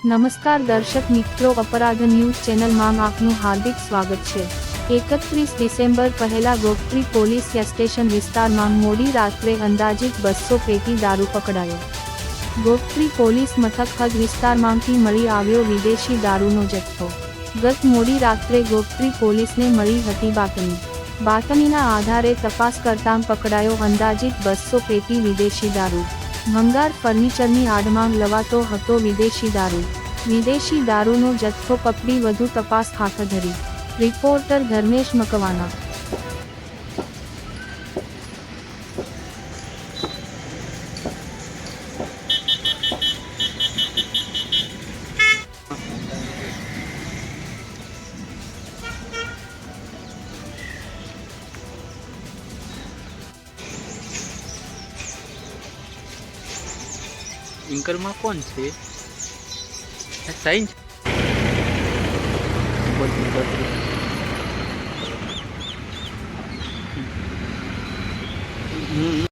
નમસ્કાર દર્શક મિત્રો, અપરાધ ન્યૂઝ ચેનલમાં આપનું હાર્દિક સ્વાગત છે। 31 ડિસેમ્બર પહેલા ગોત્રી પોલીસ સ્ટેશન વિસ્તારમાં મોડી રાત્રે અંદાજિત 200 પેટી દારૂ પકડાયો। ગોત્રી પોલીસ મથક હદ વિસ્તારમાંથી મળી આવ્યો વિદેશી દારૂનો જથ્થો। ગત મોડી રાત્રે ગોત્રી પોલીસને મળી હતી બાતમીના આધારે તપાસ કરતાં પકડાયો અંદાજિત 200 પેટી વિદેશી દારૂ। ભંગાર ફર્નિચરની આડમાં લવાતો હતો વિદેશી દારૂનો જથ્થો પકડી વધુ તપાસ હાથ ધરી। રિપોર્ટર ધર્મેશ મકવાના। एंकर में कौन से साइंस